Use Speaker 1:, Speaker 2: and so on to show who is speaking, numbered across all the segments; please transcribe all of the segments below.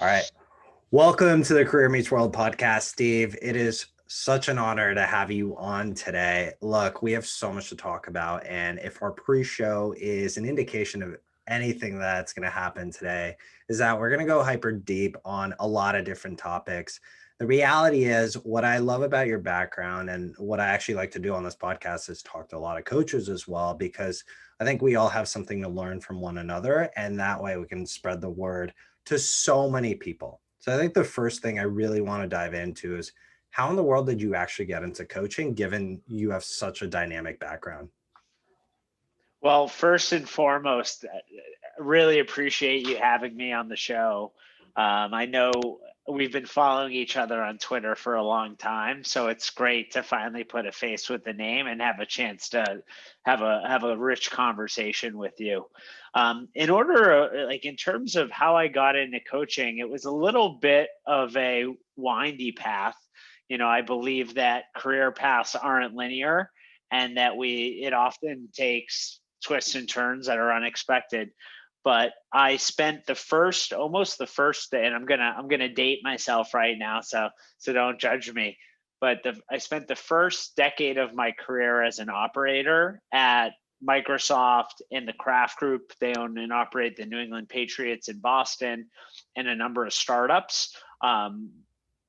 Speaker 1: All right. Welcome to the Career Meets World podcast, Steve. It is such an honor to have you on today. Look, we have so much to talk about. And if our pre show is an indication of anything that's going to happen today, is that we're going to go hyper deep on a lot of different topics. The reality is, what I love about your background and what I actually like to do on this podcast is talk to a lot of coaches as well, because I think we all have something to learn from one another. And that way we can spread the word to so many people. So I think the first thing I really want to dive into is how in the world did you actually get into coaching, given you have such a dynamic background?
Speaker 2: Well, first and foremost, really appreciate you having me on the show. I know we've been following each other on Twitter for a long time, so it's great to finally put a face with the name and have a chance to have a rich conversation with you. In terms of how I got into coaching, it was a little bit of a windy path. I believe that career paths aren't linear, and that it often takes twists and turns that are unexpected. But I spent almost the first day, and I'm gonna date myself right now, so don't judge me. But I spent the first decade of my career as an operator at Microsoft in the Kraft Group. They own and operate the New England Patriots in Boston and a number of startups. And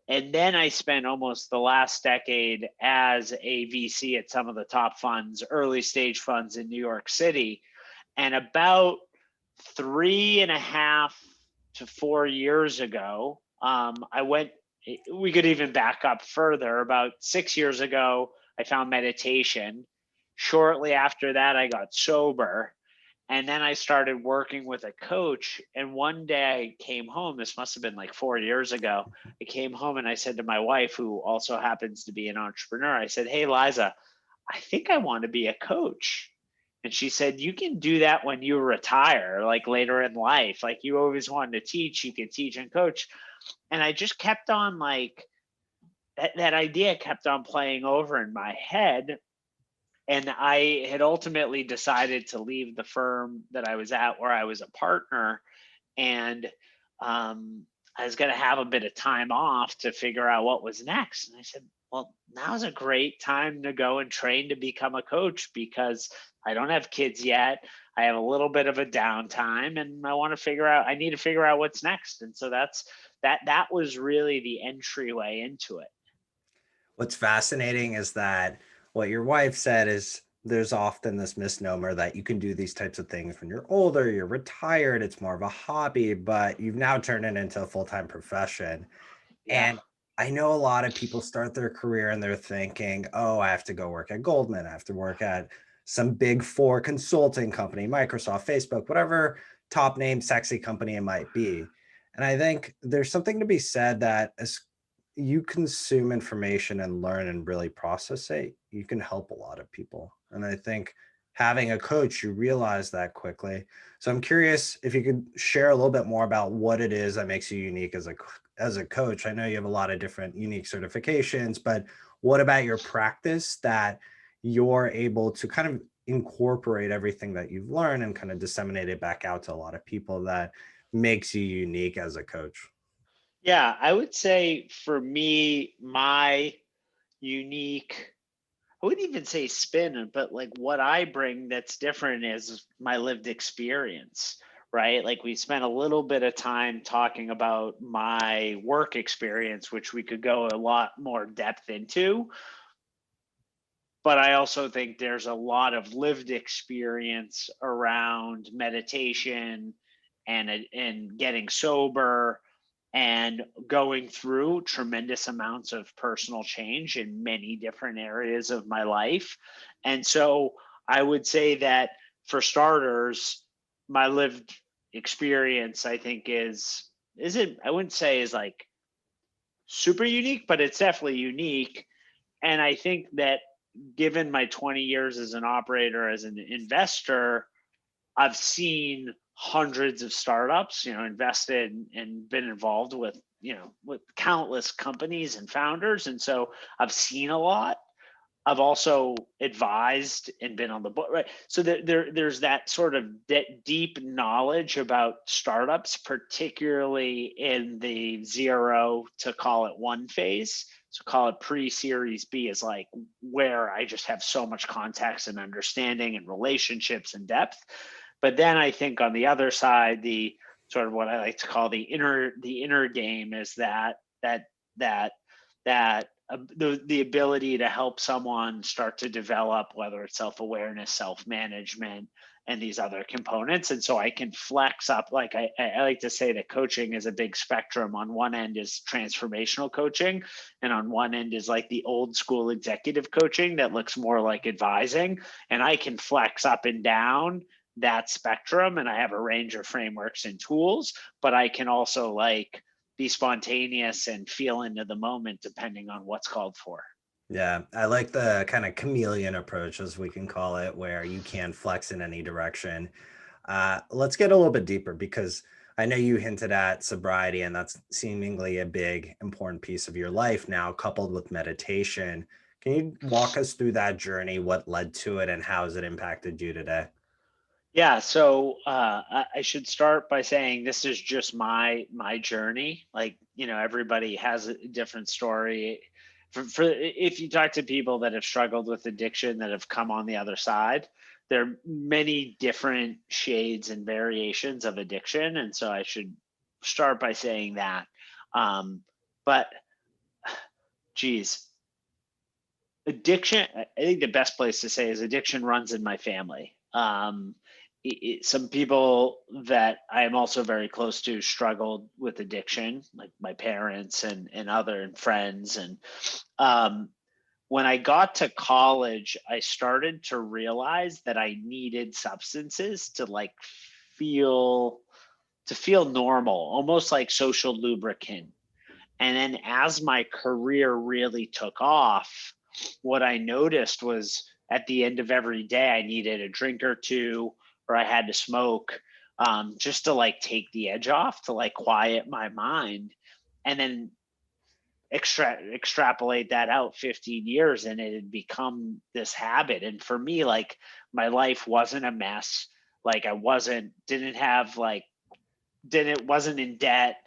Speaker 2: then I spent almost the last decade as a VC at some of the top funds, early stage funds in New York City. And about 3.5 to 4 years ago, we could even back up further. About 6 years ago, I found meditation. Shortly after that, I got sober. And then I started working with a coach. And one day I came home, this must have been like 4 years ago. I came home and I said to my wife, who also happens to be an entrepreneur, I said, "Hey, Liza, I think I want to be a coach." And she said, "You can do that when you retire, like later in life. Like you always wanted to teach, you can teach and coach." And I just kept on that idea kept on playing over in my head. And I had ultimately decided to leave the firm that I was at, where I was a partner, and I was going to have a bit of time off to figure out what was next. And I said, "Well, now's a great time to go and train to become a coach, because I don't have kids yet. I have a little bit of a downtime, and I need to figure out what's next." And so that was really the entryway into it.
Speaker 1: What's fascinating is that what your wife said is there's often this misnomer that you can do these types of things when you're older, you're retired, it's more of a hobby, but you've now turned it into a full-time profession.
Speaker 2: Yeah.
Speaker 1: And I know a lot of people start their career and they're thinking, oh, I have to go work at Goldman. I have to work at some big four consulting company, Microsoft, Facebook, whatever top name, sexy company it might be. And I think there's something to be said that as you consume information and learn and really process it, you can help a lot of people. And I think having a coach, you realize that quickly. So I'm curious if you could share a little bit more about what it is that makes you unique as a coach. I know you have a lot of different unique certifications, but what about your practice that you're able to kind of incorporate everything that you've learned and kind of disseminate it back out to a lot of people that makes you unique as a coach?
Speaker 2: Yeah, I would say for me, my unique, I wouldn't even say spin, but like what I bring that's different is my lived experience, right? Like we spent a little bit of time talking about my work experience, which we could go a lot more depth into. But I also think there's a lot of lived experience around meditation and getting sober and going through tremendous amounts of personal change in many different areas of my life. And so I would say that, for starters, my lived experience, I think, isn't, I wouldn't say is like super unique, but it's definitely unique. And I think that, given my 20 years as an operator, as an investor, I've seen hundreds of startups, invested and been involved with countless companies and founders. And so I've seen a lot. I've also advised and been on the board, right? So there's that sort of deep knowledge about startups, particularly in the 0 to call it 1 phase. So call it pre-series B is like where I just have so much context and understanding and relationships and depth. But then I think on the other side, the sort of what I like to call the inner game is that that that the ability to help someone start to develop, whether it's self-awareness, self-management, and these other components. And so I can flex up, like I like to say that coaching is a big spectrum. On one end is transformational coaching, and on one end is like the old school executive coaching that looks more like advising. And I can flex up and down that spectrum, and I have a range of frameworks and tools, but I can also like be spontaneous and feel into the moment depending on what's called for.
Speaker 1: Yeah, I like the kind of chameleon approach, as we can call it, where you can flex in any direction. Let's get a little bit deeper because I know you hinted at sobriety, and that's seemingly a big, important piece of your life now, coupled with meditation. Can you walk us through that journey, what led to it, and how has it impacted you today?
Speaker 2: Yeah, so I should start by saying this is just my journey. Like, everybody has a different story. For if you talk to people that have struggled with addiction that have come on the other side, there are many different shades and variations of addiction, and so I should start by saying that. But geez, addiction, I think the best place to say is addiction runs in my family. Some people that I am also very close to struggled with addiction, like my parents and other and friends. And um, when I got to college, I started to realize that I needed substances to like feel feel normal, almost like social lubricant. And then as my career really took off, what I noticed was at the end of every day, I needed a drink or two, or I had to smoke, just to like take the edge off, to like quiet my mind. And then extrapolate that out 15 years, and it had become this habit. And for me, like my life wasn't a mess. Like I didn't have like, didn't wasn't in debt,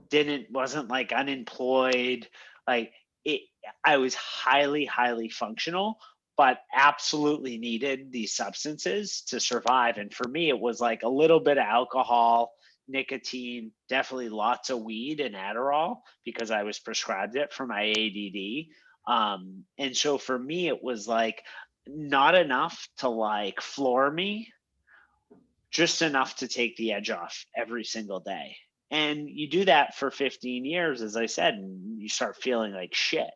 Speaker 2: didn't wasn't like unemployed, like it. I was highly functional, but absolutely needed these substances to survive. And for me it was like a little bit of alcohol, nicotine, definitely lots of weed and Adderall because I was prescribed it for my ADD. And so for me it was like not enough to like floor me, just enough to take the edge off every single day. And you do that for 15 years, as I said, and you start feeling like shit.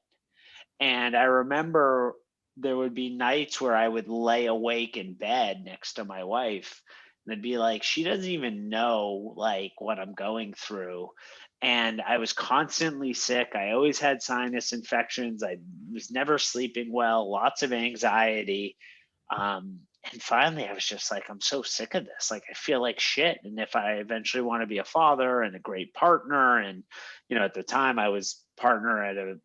Speaker 2: And I remember there would be nights where I would lay awake in bed next to my wife and I'd be like, she doesn't even know like what I'm going through. And I was constantly sick. I always had sinus infections. I was never sleeping well, lots of anxiety. And finally, I was just like, I'm so sick of this. Like, I feel like shit. And if I eventually want to be a father and a great partner, and, at the time I was partner at a,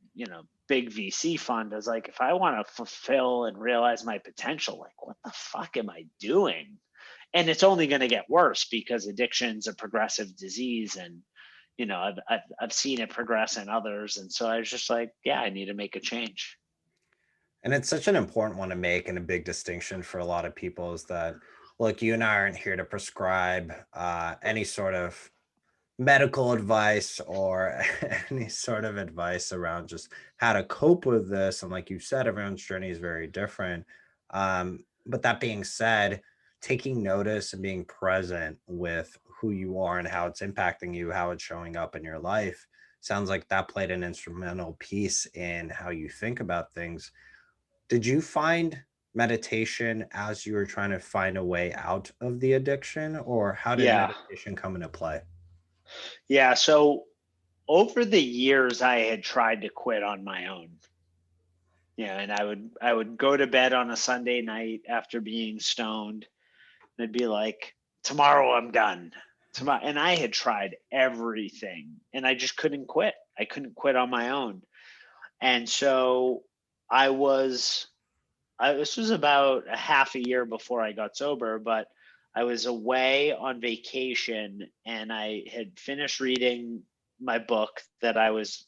Speaker 2: big VC fund, I was like, if I want to fulfill and realize my potential, like, what the fuck am I doing? And it's only going to get worse because addiction's a progressive disease. And, I've seen it progress in others. And so I was just like, yeah, I need to make a change.
Speaker 1: And it's such an important one to make, and a big distinction for a lot of people is that, look, you and I aren't here to prescribe any sort of medical advice or any sort of advice around just how to cope with this. And like you said, everyone's journey is very different. But that being said, taking notice and being present with who you are and how it's impacting you, how it's showing up in your life, sounds like that played an instrumental piece in how you think about things. Did you find meditation as you were trying to find a way out of the addiction, or how did
Speaker 2: Yeah.
Speaker 1: meditation come into play?
Speaker 2: Yeah. So over the years, I had tried to quit on my own. Yeah, and I would go to bed on a Sunday night after being stoned, and I'd be like, tomorrow I'm done. Tomorrow, and I had tried everything, and I just couldn't quit. I couldn't quit on my own, and so I was. this was about a half a year before I got sober, but I was away on vacation and I had finished reading my book that I was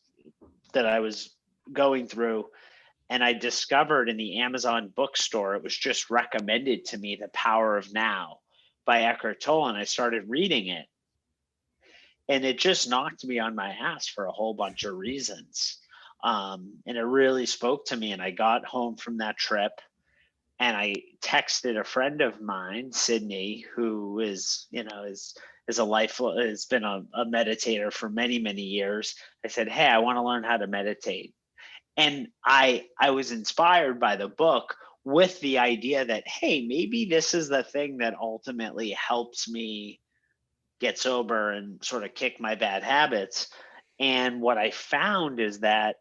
Speaker 2: going through, and I discovered in the Amazon bookstore, it was just recommended to me, The Power of Now by Eckhart Tolle, and I started reading it. And it just knocked me on my ass for a whole bunch of reasons. And it really spoke to me. And I got home from that trip and I texted a friend of mine, Sydney, who is, has been a meditator for many, many years. I said, hey, I want to learn how to meditate. And I was inspired by the book with the idea that, hey, maybe this is the thing that ultimately helps me get sober and sort of kick my bad habits. And what I found is that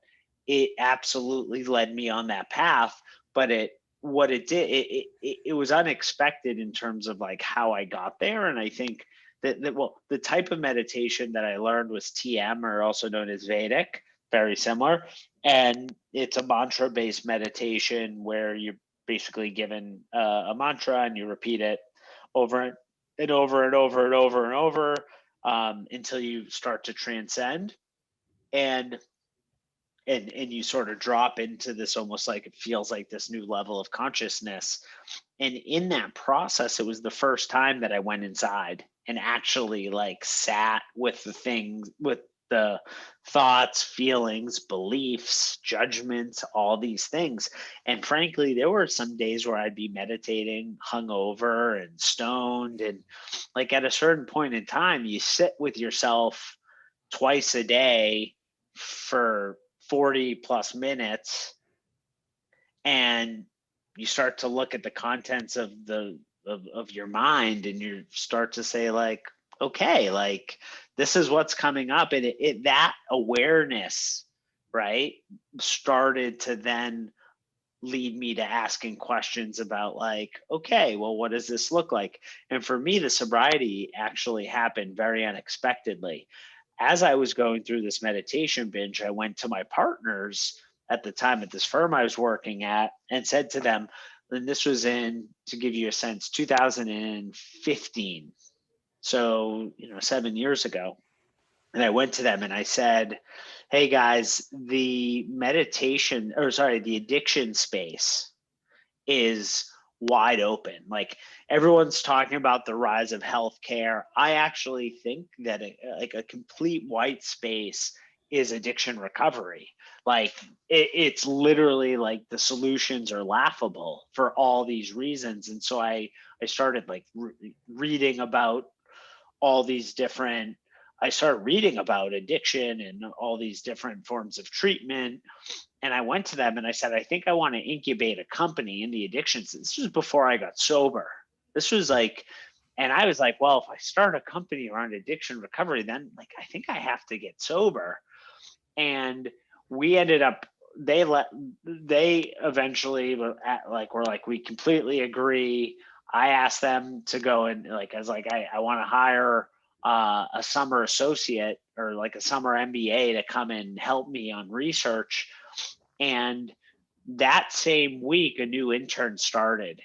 Speaker 2: it absolutely led me on that path, but it was unexpected in terms of like how I got there. And I think that the type of meditation that I learned was TM, or also known as Vedic, very similar. And it's a mantra-based meditation where you're basically given a mantra and you repeat it over and over and over and over and over until you start to transcend. And you sort of drop into this, almost like it feels like this new level of consciousness. And in that process, it was the first time that I went inside and actually like sat with the things, with the thoughts, feelings, beliefs, judgments, all these things. And frankly, there were some days where I'd be meditating hungover and stoned. And like at a certain point in time, you sit with yourself twice a day for 40 plus minutes, and you start to look at the contents of your mind, and you start to say like, okay, like this is what's coming up. And that awareness, right, started to then lead me to asking questions about like, okay, well, what does this look like? And for me, the sobriety actually happened very unexpectedly. As I was going through this meditation binge, I went to my partners at the time at this firm I was working at and said to them, and this was in, to give you a sense, 2015. So, 7 years ago. And I went to them and I said, hey guys, the addiction space is wide open. Like everyone's talking about the rise of healthcare. I actually think that a complete white space is addiction recovery. Like it's literally like the solutions are laughable for all these reasons. And so I started like reading about all these different, I started reading about addiction and all these different forms of treatment. And I went to them and I said, I think I want to incubate a company in the addictions. This was before I got sober. This was like, and I was like, well, if I start a company around addiction recovery, then like, I think I have to get sober. And we ended up, they eventually were like, we completely agree. I asked them to go and like, I was like, I want to hire a summer associate or like a summer MBA to come and help me on research. And that same week, a new intern started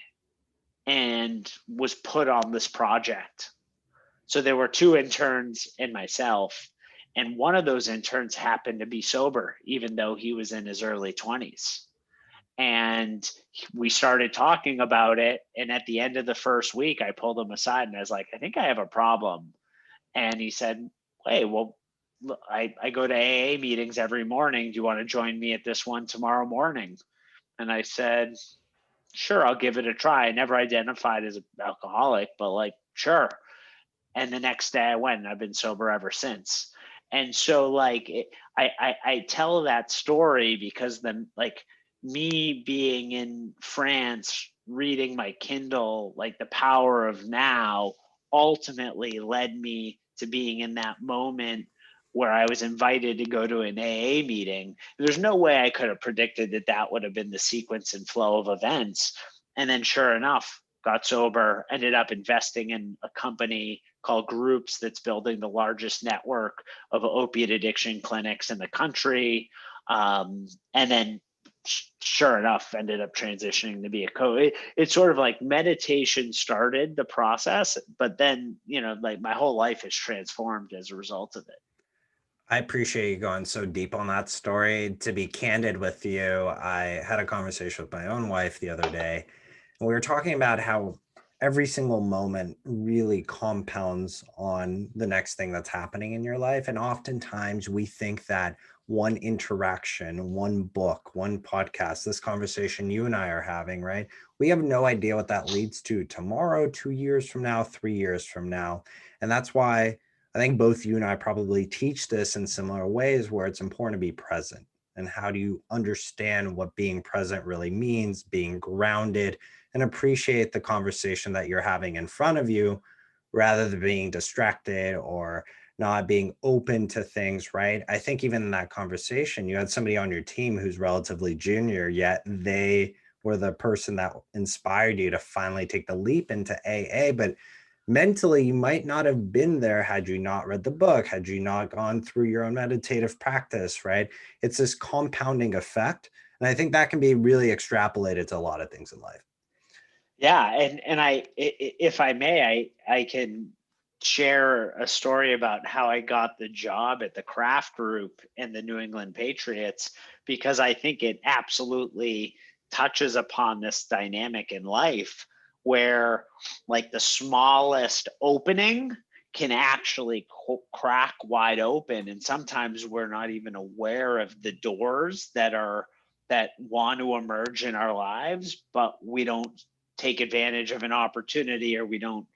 Speaker 2: and was put on this project. So there were 2 interns and myself. And one of those interns happened to be sober, even though he was in his early 20s. And we started talking about it. And at the end of the first week, I pulled him aside and I was like, I think I have a problem. And he said, hey, well, I go to AA meetings every morning. Do you want to join me at this one tomorrow morning? And I said, sure, I'll give it a try. I never identified as an alcoholic, but like, sure. And the next day I went and I've been sober ever since. And so like, I tell that story because then like me being in France, reading my Kindle, like The Power of Now, ultimately led me to being in that moment where I was invited to go to an AA meeting. There's no way I could have predicted that that would have been the sequence and flow of events. And then sure enough, got sober, ended up investing in a company called Groups that's building the largest network of opiate addiction clinics in the country. And then sure enough, ended up transitioning to be a coach. It's sort of like meditation started the process, but then, like my whole life is transformed as a result of it.
Speaker 1: I appreciate you going so deep on that story. To be candid with you, I had a conversation with my own wife the other day, and we were talking about how every single moment really compounds on the next thing that's happening in your life. And oftentimes we think that one interaction, one book, one podcast, this conversation you and I are having, right? We have no idea what that leads to tomorrow, 2 years from now, 3 years from now. And that's why I think both you and I probably teach this in similar ways, where it's important to be present. And how do you understand what being present really means, being grounded, and appreciate the conversation that you're having in front of you rather than being distracted or not being open to things, right? I think even in that conversation, you had somebody on your team who's relatively junior, yet they were the person that inspired you to finally take the leap into AA. But mentally, you might not have been there had you not read the book, had you not gone through your own meditative practice, right? It's this compounding effect. And I think that can be really extrapolated to a lot of things in life.
Speaker 2: Yeah, and if I may, I can share a story about how I got the job at the Kraft Group and the New England Patriots, because I think it absolutely touches upon this dynamic in life where, like, the smallest opening can actually crack wide open, and sometimes we're not even aware of the doors that want to emerge in our lives, but we don't take advantage of an opportunity, or we don't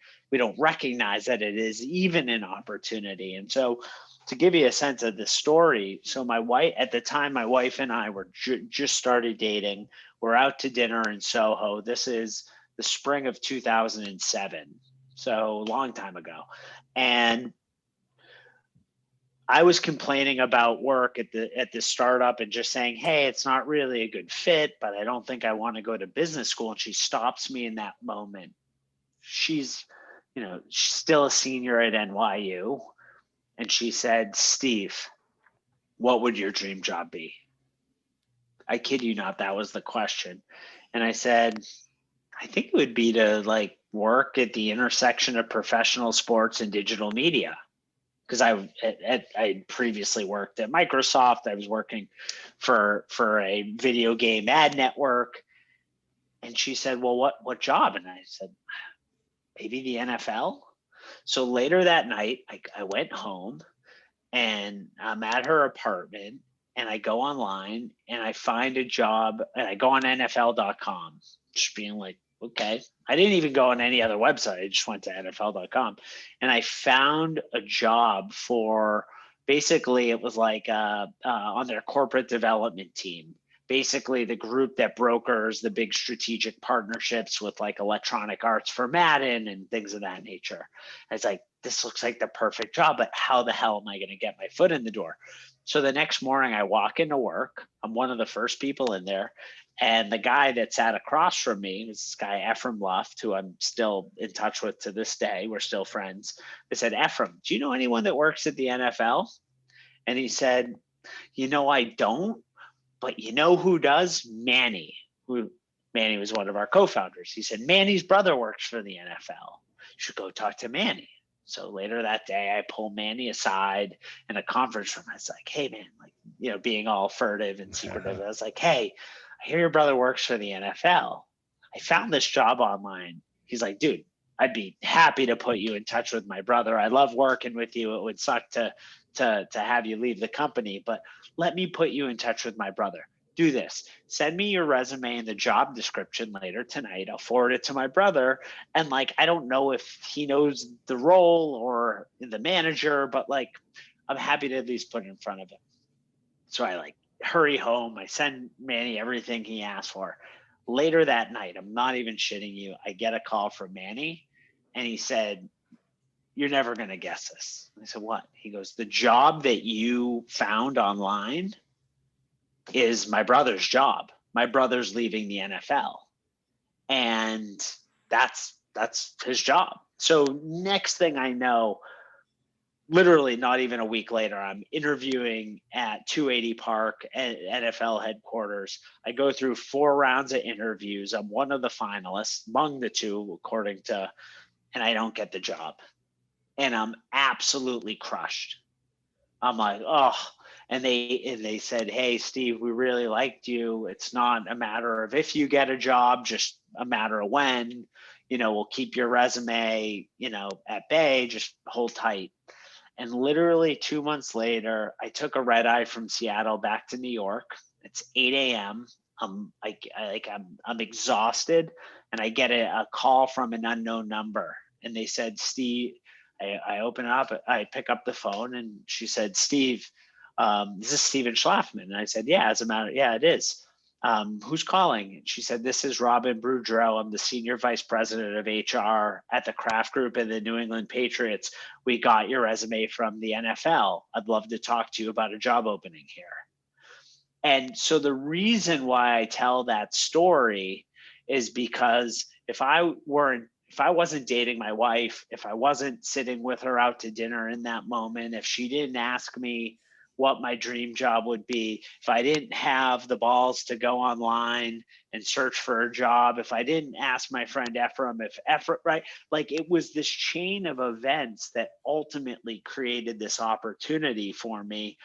Speaker 2: recognize that it is even an opportunity. And so, to give you a sense of the story, so my wife at the time, my wife and I were just started dating. We're out to dinner in Soho. This is the spring of 2007, so a long time ago. And I was complaining about work at the startup and just saying, hey, it's not really a good fit, but I don't think I want to go to business school. And she stops me in that moment. She's still a senior at NYU. And she said, Steve, what would your dream job be? I kid you not, that was the question. And I said, I think it would be to like work at the intersection of professional sports and digital media. Because I previously worked at Microsoft. I was working for a video game ad network. And she said, well, what job? And I said, maybe the NFL. So later that night, I went home and I'm at her apartment, and I go online and I find a job, and I go on NFL.com, just being like, okay. I didn't even go on any other website. I just went to NFL.com, and I found a job for, basically it was like on their corporate development team, basically the group that brokers the big strategic partnerships with like Electronic Arts for Madden and things of that nature. I was like, this looks like the perfect job, but how the hell am I going to get my foot in the door? So the next morning I walk into work. I'm one of the first people in there. And the guy that sat across from me was this guy, Ephraim Luft, who I'm still in touch with to this day. We're still friends. I said, Ephraim, do you know anyone that works at the NFL? And he said, I don't, but you know who does? Manny. Manny was one of our co-founders. He said, Manny's brother works for the NFL. You should go talk to Manny. So later that day, I pull Manny aside in a conference room. I was like, hey, man, being all furtive and secretive. I was like, hey, I hear your brother works for the NFL. I found this job online. He's like, dude, I'd be happy to put you in touch with my brother. I love working with you. It would suck to have you leave the company, but let me put you in touch with my brother. Do this. Send me your resume and the job description later tonight. I'll forward it to my brother. And I don't know if he knows the role or the manager, but I'm happy to at least put it in front of him. So I hurry home. I send Manny everything he asked for. Later that night, I'm not even shitting you, I get a call from Manny, and he said, you're never going to guess this. I said, what? He goes, the job that you found online is my brother's job. My brother's leaving the NFL, and that's his job. So next thing I know, literally not even a week later, I'm interviewing at 280 Park at NFL headquarters. I go through 4 rounds of interviews. I'm one of the finalists among the 2, according to, and I don't get the job. And I'm absolutely crushed. I'm like, oh, and they said, hey, Steve, we really liked you. It's not a matter of if you get a job, just a matter of when. We'll keep your resume, at bay. Just hold tight. And literally 2 months later, I took a red eye from Seattle back to New York. It's 8 a.m. I'm exhausted, and I get a call from an unknown number, and they said, Steve. I open it up, I pick up the phone, and she said, Steve, this is Steven Schlafman. And I said, yeah, it is. Who's calling? And she said, this is Robin Boudreau. I'm the senior vice president of HR at the Kraft Group and the New England Patriots. We got your resume from the NFL. I'd love to talk to you about a job opening here. And so the reason why I tell that story is because if I wasn't dating my wife, if I wasn't sitting with her out to dinner in that moment, if she didn't ask me what my dream job would be, if I didn't have the balls to go online and search for a job, if I didn't ask my friend Ephraim, right? Like, it was this chain of events that ultimately created this opportunity for me.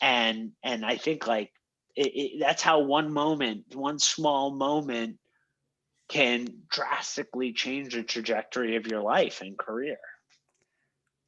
Speaker 2: And I think, like, that's how one small moment can drastically change the trajectory of your life and career.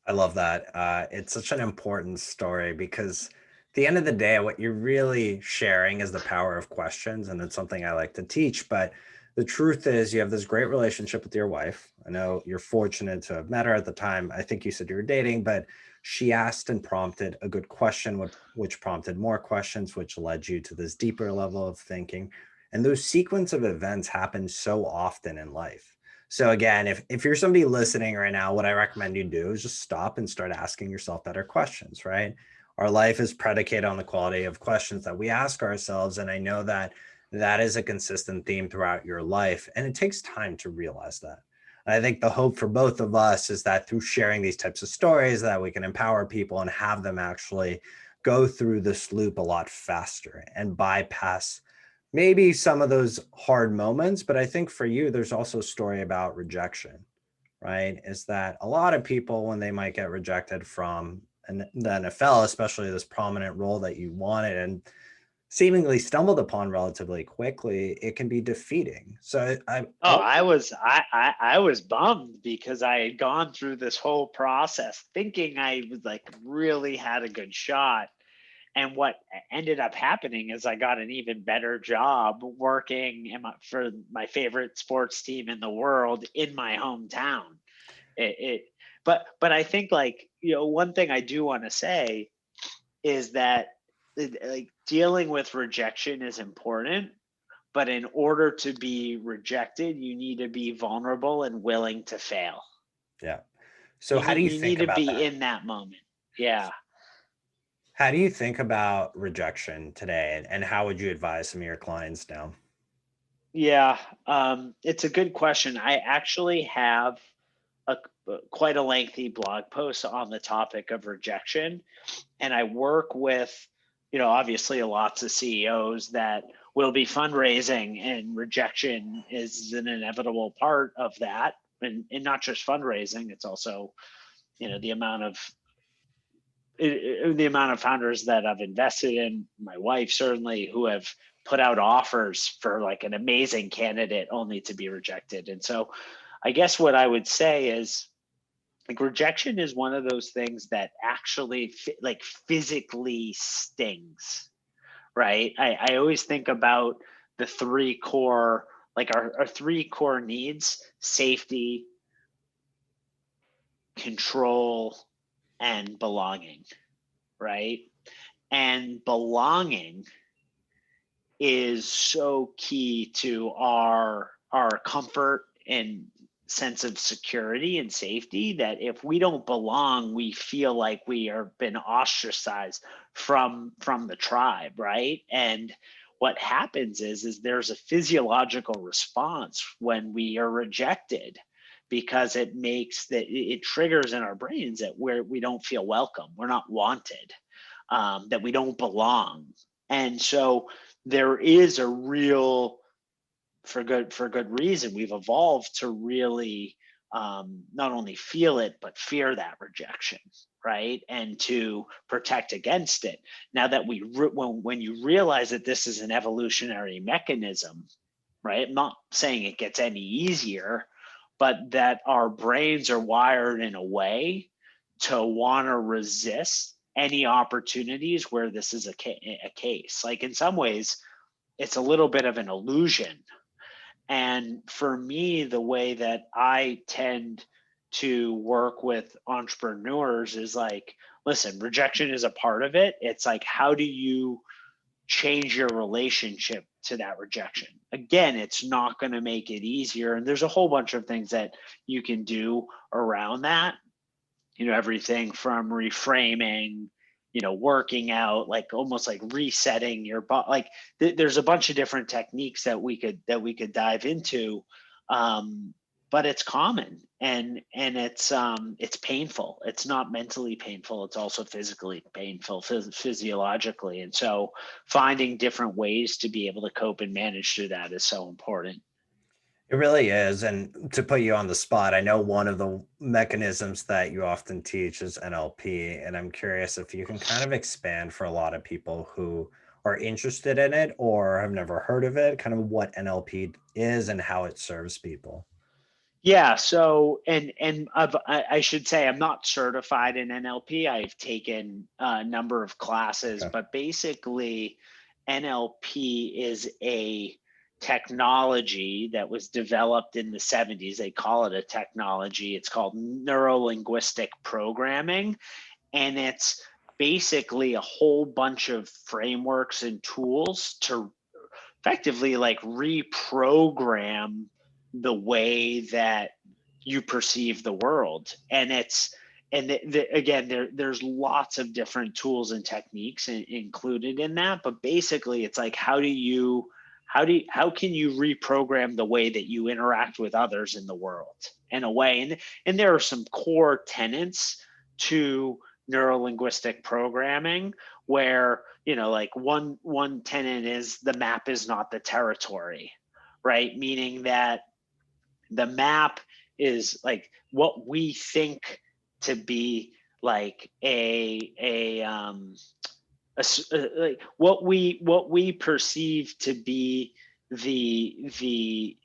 Speaker 1: I love that. It's such an important story because at the end of the day, what you're really sharing is the power of questions. And it's something I like to teach. But the truth is, you have this great relationship with your wife. I know you're fortunate to have met her at the time. I think you said you were dating, but she asked and prompted a good question, which prompted more questions, which led you to this deeper level of thinking. And those sequence of events happen so often in life. So again, if you're somebody listening right now, what I recommend you do is just stop and start asking yourself better questions, right? Our life is predicated on the quality of questions that we ask ourselves. And I know that that is a consistent theme throughout your life. And it takes time to realize that. And I think the hope for both of us is that through sharing these types of stories that we can empower people and have them actually go through this loop a lot faster and bypass maybe some of those hard moments. But I think for you, there's also a story about rejection, right? Is that a lot of people, when they might get rejected from the NFL, especially this prominent role that you wanted and seemingly stumbled upon relatively quickly, it can be defeating. So
Speaker 2: I was bummed because I had gone through this whole process thinking I was like really had a good shot. And what ended up happening is I got an even better job working for my favorite sports team in the world in my hometown. But I think, like, one thing I do want to say is that, like, dealing with rejection is important, but in order to be rejected, you need to be vulnerable and willing to fail.
Speaker 1: yeah. So how do you
Speaker 2: You
Speaker 1: think
Speaker 2: need to
Speaker 1: about
Speaker 2: be
Speaker 1: that?
Speaker 2: in that moment. Yeah.
Speaker 1: How do you think about rejection today, and how would you advise some of your clients now?
Speaker 2: Yeah, it's a good question. I actually have a quite a lengthy blog post on the topic of rejection, and I work with, obviously lots of CEOs that will be fundraising, and rejection is an inevitable part of that. And not just fundraising, it's also, the amount of founders that I've invested in, my wife certainly, who have put out offers for like an amazing candidate only to be rejected. And so I guess what I would say is, like, rejection is one of those things that actually like physically stings, right? I always think about the 3 core, like our 3 core needs: safety, control, and belonging, right? And belonging is so key to our comfort and sense of security and safety, that if we don't belong, we feel like we are been ostracized from the tribe, right? And what happens is there's a physiological response when we are rejected, because it triggers in our brains that we don't feel welcome, we're not wanted, that we don't belong. And so there is a real, for good reason, we've evolved to really not only feel it, but fear that rejection, right? And to protect against it. Now that when you realize that this is an evolutionary mechanism, right? I'm not saying it gets any easier, but that our brains are wired in a way to want to resist any opportunities where this is a case. Like in some ways, it's a little bit of an illusion. And for me, the way that I tend to work with entrepreneurs is like, listen, rejection is a part of it. It's like, how do you change your relationship to that rejection? Again, it's not going to make it easier. And there's a whole bunch of things that you can do around that. Everything from reframing, working out, like almost like resetting your body. Like there's a bunch of different techniques that we could dive into. But it's common, and it's painful. It's not mentally painful. It's also physically painful, physiologically. And so finding different ways to be able to cope and manage through that is so important.
Speaker 1: It really is. And to put you on the spot, I know one of the mechanisms that you often teach is NLP. And I'm curious if you can kind of expand for a lot of people who are interested in it or have never heard of it, kind of what NLP is and how it serves people.
Speaker 2: Yeah. So, and I should say I'm not certified in NLP. I've taken a number of classes,
Speaker 1: Okay.
Speaker 2: but basically, NLP is a technology that was developed in the 70s. They call it a technology. It's called Neurolinguistic programming. And it's basically a whole bunch of frameworks and tools to effectively like reprogram the way that you perceive the world. And again, there's lots of different tools and techniques included in that, but basically it's like, how can you reprogram the way that you interact with others in the world in a way? And there are some core tenets to neurolinguistic programming where, like one tenet is the map is not the territory, right? Meaning that the map is like what we think to be like like what we perceive to be the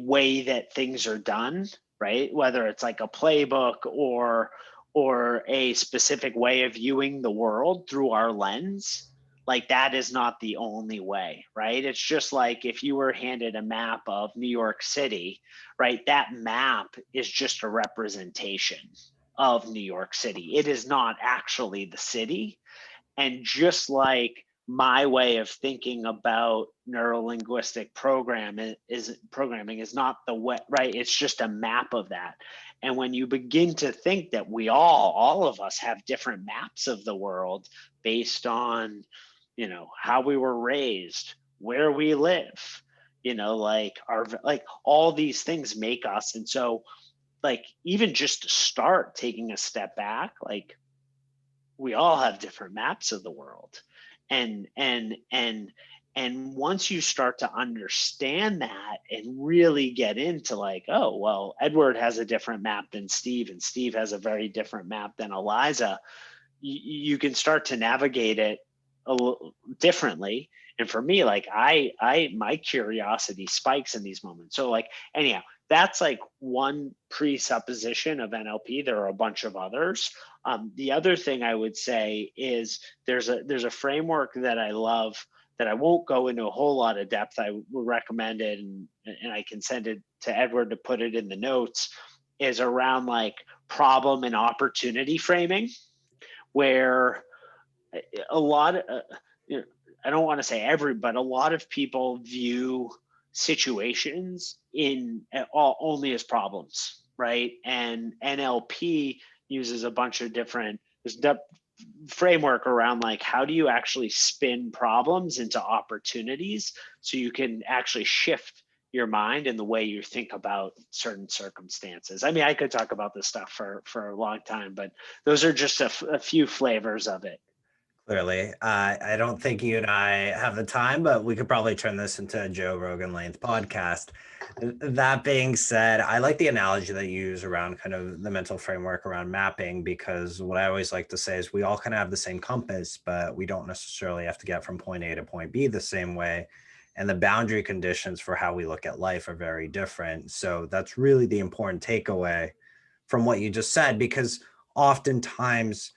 Speaker 2: way that things are done, right? Whether it's like a playbook or a specific way of viewing the world through our lens, like that is not the only way, right? It's just like if you were handed a map of New York City, right? That map is just a representation of New York City. It is not actually the city. And just like my way of thinking about neurolinguistic programming is not the way, right? It's just a map of that. And when you begin to think that all of us have different maps of the world based on, how we were raised, where we live, like all these things make us. And so like, even just to start taking a step back, like we all have different maps of the world. And once you start to understand that and really get into like, oh, well, Edward has a different map than Steve, and Steve has a very different map than Eliza, you can start to navigate it a little differently. And for me, like my curiosity spikes in these moments. So like, anyhow, that's like one presupposition of NLP. There are a bunch of others. The other thing I would say is there's a framework that I love that I won't go into a whole lot of depth. I would recommend it, and I can send it to Edward to put it in the notes, is around like problem and opportunity framing, where a lot of, I don't want to say but a lot of people view situations only as problems, right? And NLP uses a bunch of different framework around like, how do you actually spin problems into opportunities so you can actually shift your mind and the way you think about certain circumstances. I mean, I could talk about this stuff for a long time, but those are just a few flavors of it.
Speaker 1: Clearly, I don't think you and I have the time, but we could probably turn this into a Joe Rogan length podcast. That being said, I like the analogy that you use around kind of the mental framework around mapping, because what I always like to say is we all kind of have the same compass, but we don't necessarily have to get from point A to point B the same way. And the boundary conditions for how we look at life are very different. So that's really the important takeaway from what you just said, because oftentimes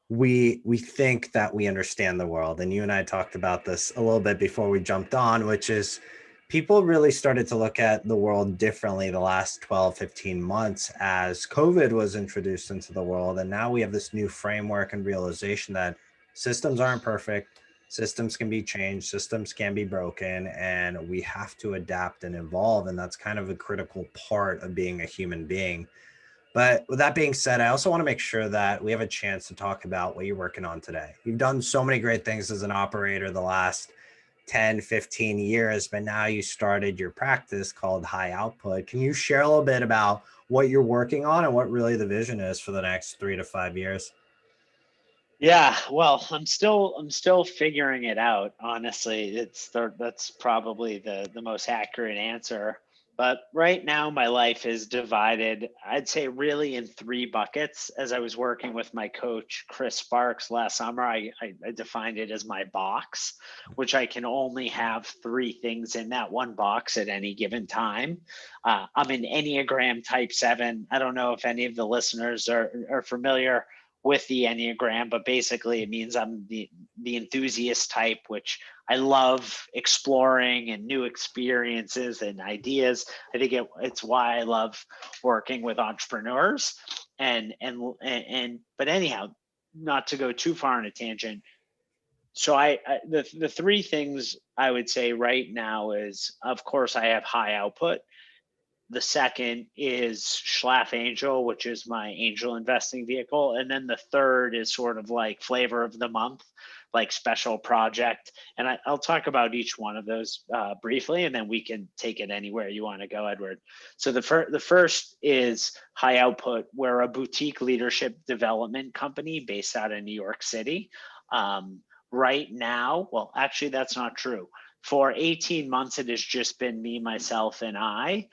Speaker 1: we think that we understand the world, and you and I talked about this a little bit before we jumped on, which is people really started to look at the world differently the last 12-15 months as COVID was introduced into the world. And now we have this new framework and realization that systems aren't perfect, systems can be changed, systems can be broken, and we have to adapt and evolve. And that's kind of a critical part of being a human being. But with that being said, I also want to make sure that we have a chance to talk about what you're working on today. You've done so many great things as an operator the last 10, 15 years, but now you started your practice called High Output. Can you share a little bit about what you're working on and what really the vision is for the next 3 to 5 years?
Speaker 2: Yeah, well, I'm still figuring it out. Honestly, that's probably the most accurate answer. But right now, my life is divided, I'd say, really in three buckets. As I was working with my coach, Chris Sparks, last summer, I defined it as my box, which I can only have three things in that one box at any given time. I'm an Enneagram Type 7. I don't know if any of the listeners are familiar with the Enneagram, but basically it means I'm the enthusiast type, which I love exploring and new experiences and ideas. I think it's why I love working with entrepreneurs. But anyhow, not to go too far on a tangent. So the three things I would say right now is, of course, I have High Output. The second is Schlaf Angel, which is my angel investing vehicle. And then the third is sort of like flavor of the month, like special project. And I'll talk about each one of those briefly, and then we can take it anywhere you want to go, Edward. So the first is High Output. We're a boutique leadership development company based out of New York City. Right now, well, actually, that's not true. For 18 months, it has just been me, myself, and I.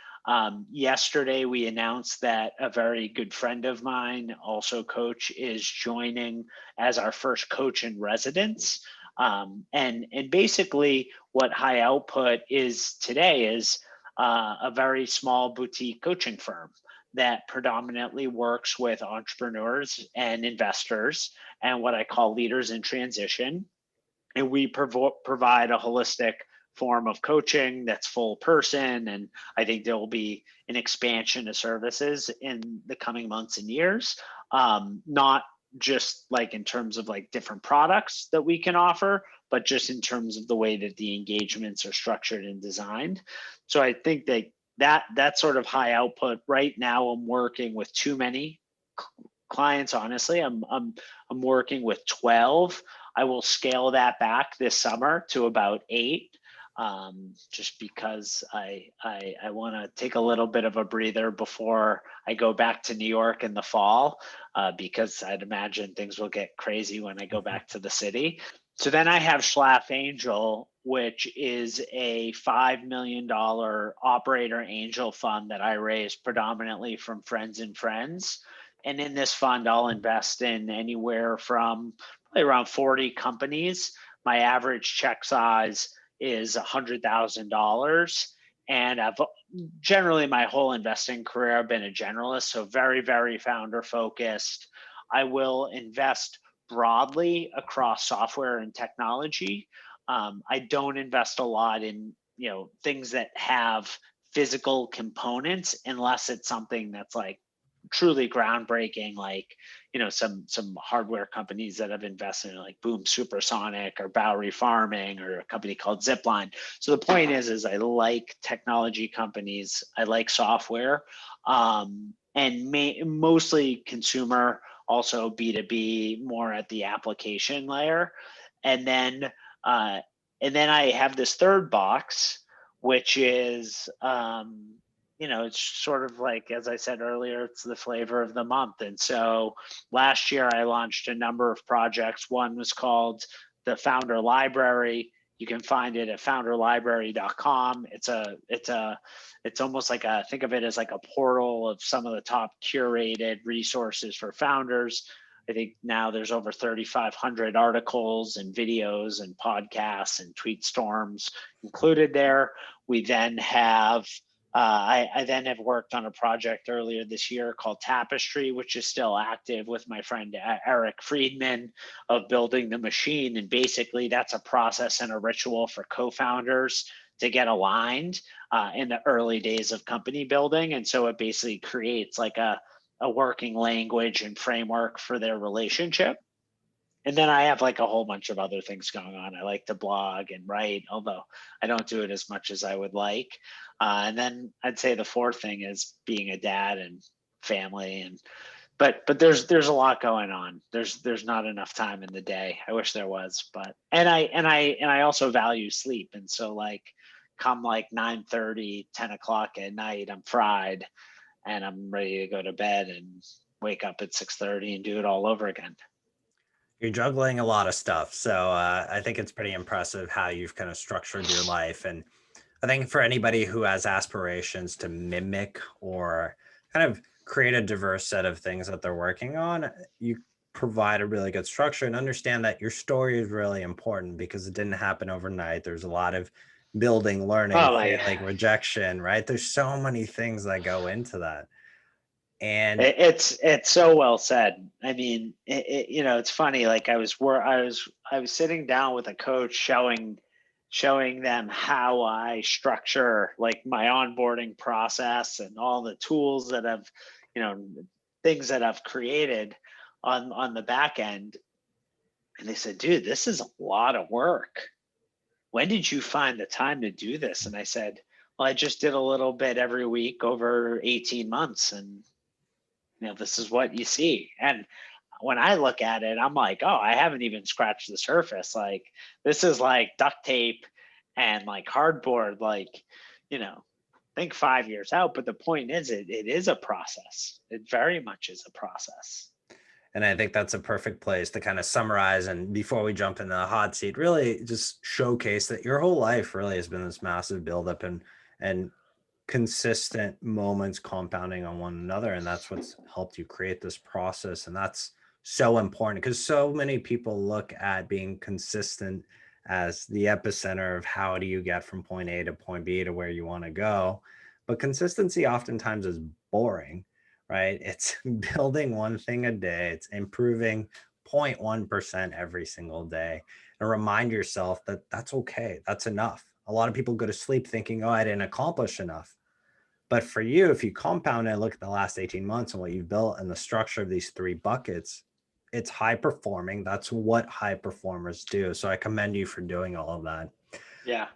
Speaker 2: Yesterday, we announced that a very good friend of mine, also coach, is joining as our first coach in residence. And basically, what High Output is today is a very small boutique coaching firm that predominantly works with entrepreneurs and investors and what I call leaders in transition. And we provide a holistic form of coaching that's full person. And I think there will be an expansion of services in the coming months and years, not just like in terms of like different products that we can offer, but just in terms of the way that the engagements are structured and designed. So I think that sort of High Output. Right now, I'm working with too many clients. Honestly, I'm working with 12. I will scale that back this summer to about 8, just because I want to take a little bit of a breather before I go back to New York in the fall, because I'd imagine things will get crazy when I go back to the city. So then I have Schlaf Angel, which is a $5 million operator angel fund that I raised predominantly from friends and friends. And in this fund, I'll invest in anywhere from probably around 40 companies. My average check size is $100,000. And I've generally my whole investing career, I've been a generalist, so very, very founder focused. I will invest broadly across software and technology. I don't invest a lot in things that have physical components unless it's something that's like truly groundbreaking, like some hardware companies that have invested in like Boom Supersonic or Bowery Farming or a company called Zipline. So the point is I like technology companies, I like software, and mostly consumer, also B2B, more at the application layer. And then I have this third box, which is, it's sort of like, as I said earlier, it's the flavor of the month. And so last year I launched a number of projects. One was called the Founder Library. You can find it at founderlibrary.com. It's almost like think of it as like a portal of some of the top curated resources for founders. I think now there's over 3,500 articles and videos and podcasts and tweet storms included there. We then have, I then have worked on a project earlier this year called Tapestry, which is still active with my friend Eric Friedman, of building the machine. And basically that's a process and a ritual for co-founders to get aligned in the early days of company building. And so it basically creates like a working language and framework for their relationship. And then I have like a whole bunch of other things going on. I like to blog and write, although I don't do it as much as I would like. And then I'd say the fourth thing is being a dad and family. But there's a lot going on. There's not enough time in the day. I wish there was, but and I also value sleep. And so like come like 9:30, 10 o'clock at night, I'm fried and I'm ready to go to bed and wake up at 6:30 and do it all over again.
Speaker 1: You're juggling a lot of stuff. So I think it's pretty impressive how you've kind of structured your life. And I think for anybody who has aspirations to mimic or kind of create a diverse set of things that they're working on, you provide a really good structure and understand that your story is really important because it didn't happen overnight. There's a lot of building, learning,
Speaker 2: Oh my,
Speaker 1: failing, rejection, right? There's so many things that go into that. And
Speaker 2: it's so well said. I mean, it's funny. Like I was sitting down with a coach showing them how I structure like my onboarding process and all the tools that I've, things that I've created on the back end. And they said, dude, this is a lot of work. When did you find the time to do this? And I said, well, I just did a little bit every week over 18 months. And this is what you see. And when I look at it, I'm like, oh, I haven't even scratched the surface. Like this is like duct tape and like cardboard, like, think 5 years out. But the point is, it is a process. It very much is a process.
Speaker 1: And I think that's a perfect place to kind of summarize. And before we jump into the hot seat, really just showcase that your whole life really has been this massive buildup and consistent moments compounding on one another. And that's what's helped you create this process. And that's so important because so many people look at being consistent as the epicenter of how do you get from point A to point B to where you want to go. But consistency oftentimes is boring, right? It's building one thing a day. It's improving 0.1% every single day. And remind yourself that that's okay. That's enough. A lot of people go to sleep thinking, oh, I didn't accomplish enough. But for you, if you compound and look at the last 18 months and what you've built and the structure of these three buckets, it's high performing. That's what high performers do. So I commend you for doing all of that.
Speaker 2: Yeah.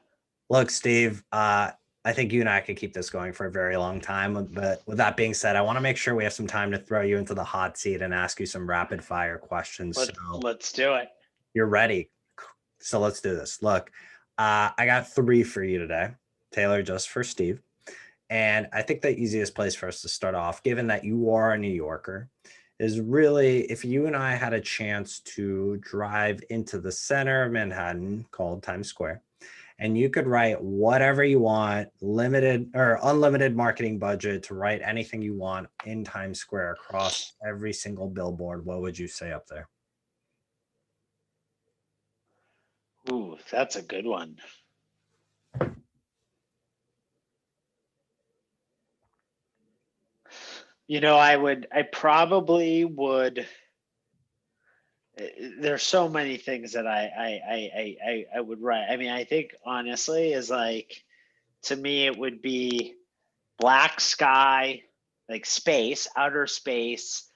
Speaker 1: Look, Steve, I think you and I could keep this going for a very long time. But with that being said, I want to make sure we have some time to throw you into the hot seat and ask you some rapid fire questions.
Speaker 2: Let's do it.
Speaker 1: You're ready. So let's do this. Look, I got 3 for you today, Taylor, just for Steve. And I think the easiest place for us to start off, given that you are a New Yorker, is really if you and I had a chance to drive into the center of Manhattan called Times Square, and you could write whatever you want, limited or unlimited marketing budget to write anything you want in Times Square across every single billboard, what would you say up there?
Speaker 2: Ooh, that's a good one. I probably would. There's so many things that I would write. I mean, I think honestly is like, to me, it would be black sky, like space, outer space,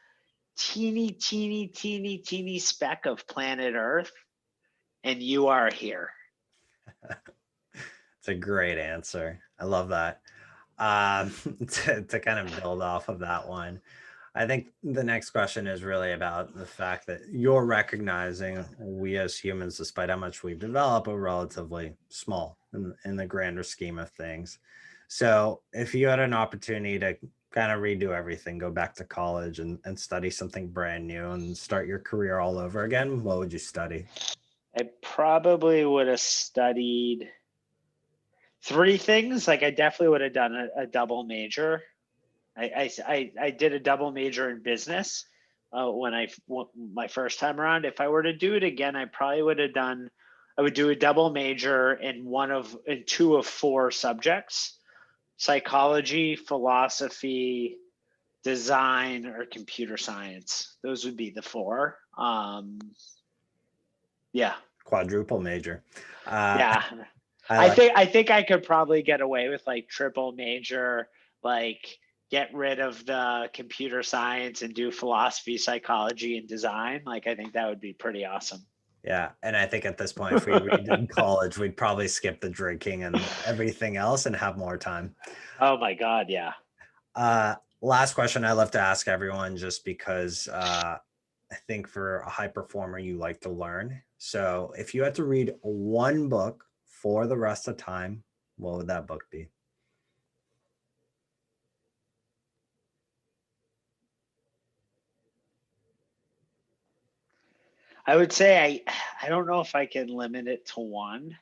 Speaker 2: teeny, teeny, teeny, teeny speck of planet Earth, and you are here.
Speaker 1: It's a great answer. I love that. To kind of build off of that one. I think the next question is really about the fact that you're recognizing we as humans, despite how much we've developed, are relatively small in the grander scheme of things. So if you had an opportunity to kind of redo everything, go back to college and study something brand new and start your career all over again, what would you study?
Speaker 2: I probably would have studied three things. Like I definitely would have done a double major. I did a double major in business my first time around. If I were to do it again, I probably would have done. I would do a double major in two of four subjects: psychology, philosophy, design, or computer science. Those would be the four. Yeah,
Speaker 1: Quadruple major. Uh,
Speaker 2: yeah.
Speaker 1: I like,
Speaker 2: I think I could probably get away with like triple major, like get rid of the computer science and do philosophy, psychology, and design. Like I think that would be pretty awesome.
Speaker 1: yeah. And I think at this point, if we redid college, we'd probably skip the drinking and everything else and have more time.
Speaker 2: Oh my God, yeah.
Speaker 1: Last question I love to ask everyone just because I think for a high performer, you like to learn. So if you had to read one book for the rest of time, what would that book be?
Speaker 2: I would say I don't know if I can limit it to one.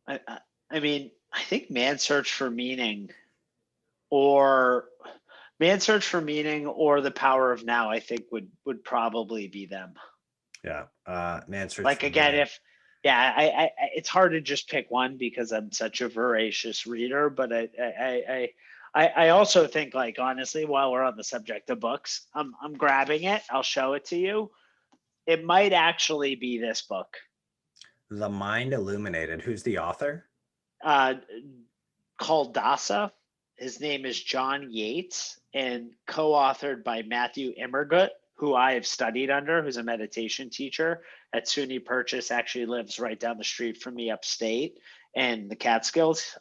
Speaker 2: I mean, I think or Man's Search for Meaning or The Power of Now, I think would probably be them.
Speaker 1: Yeah. Man Search
Speaker 2: Like
Speaker 1: for
Speaker 2: again,
Speaker 1: Meaning.
Speaker 2: if yeah, it's hard to just pick one because I'm such a voracious reader, but I also think like honestly, while we're on the subject of books, I'm grabbing it. I'll show it to you. It might actually be this book.
Speaker 1: The Mind Illuminated. Who's the author?
Speaker 2: Uh, Called Dasa. His name is John Yates and co-authored by Matthew Immergut, who I have studied under, who's a meditation teacher at SUNY Purchase, actually lives right down the street from me upstate in the Catskills.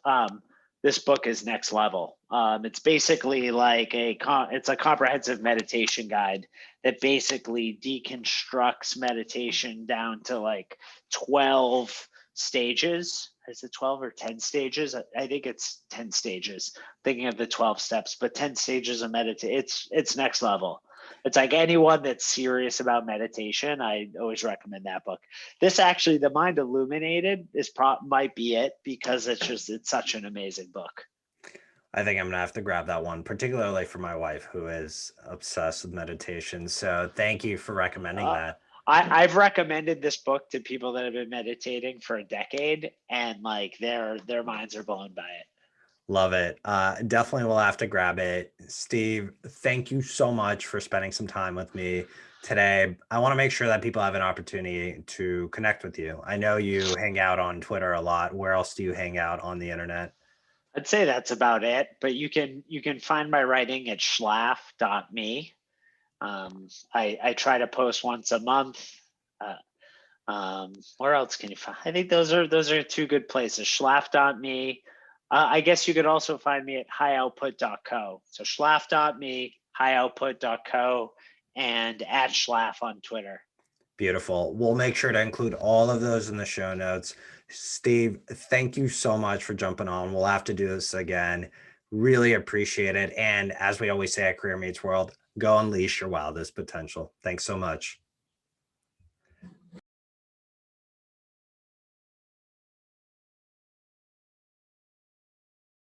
Speaker 2: This book is next level. It's basically like it's a comprehensive meditation guide that basically deconstructs meditation down to like 12 stages. Is it 12 or 10 stages? I think it's 10 stages. Thinking of the 12 steps, but 10 stages of meditation. It's next level. It's like anyone that's serious about meditation, I always recommend that book. This actually, The Mind Illuminated might be it because it's such an amazing book.
Speaker 1: I think I'm gonna have to grab that one, particularly for my wife who is obsessed with meditation. So thank you for recommending
Speaker 2: Uh,
Speaker 1: that.
Speaker 2: I've recommended this book to people that have been meditating for a decade, and like their minds are blown by it.
Speaker 1: Love it. Definitely will have to grab it. Steve, thank you so much for spending some time with me today. I want to make sure that people have an opportunity to connect with you. I know you hang out on Twitter a lot. Where else do you hang out on the internet?
Speaker 2: I'd say that's about it, but you can find my writing at schlaf.me. I try to post once a month. Uh, where else can you find? I think those are two good places. Schlaf.me. I guess you could also find me at highoutput.co. So schlaf.me, highoutput.co, and at schlaf on Twitter.
Speaker 1: Beautiful. We'll make sure to include all of those in the show notes. Steve, thank you so much for jumping on. We'll have to do this again. Really appreciate it. And as we always say at Career Meets World, go unleash your wildest potential. Thanks so much.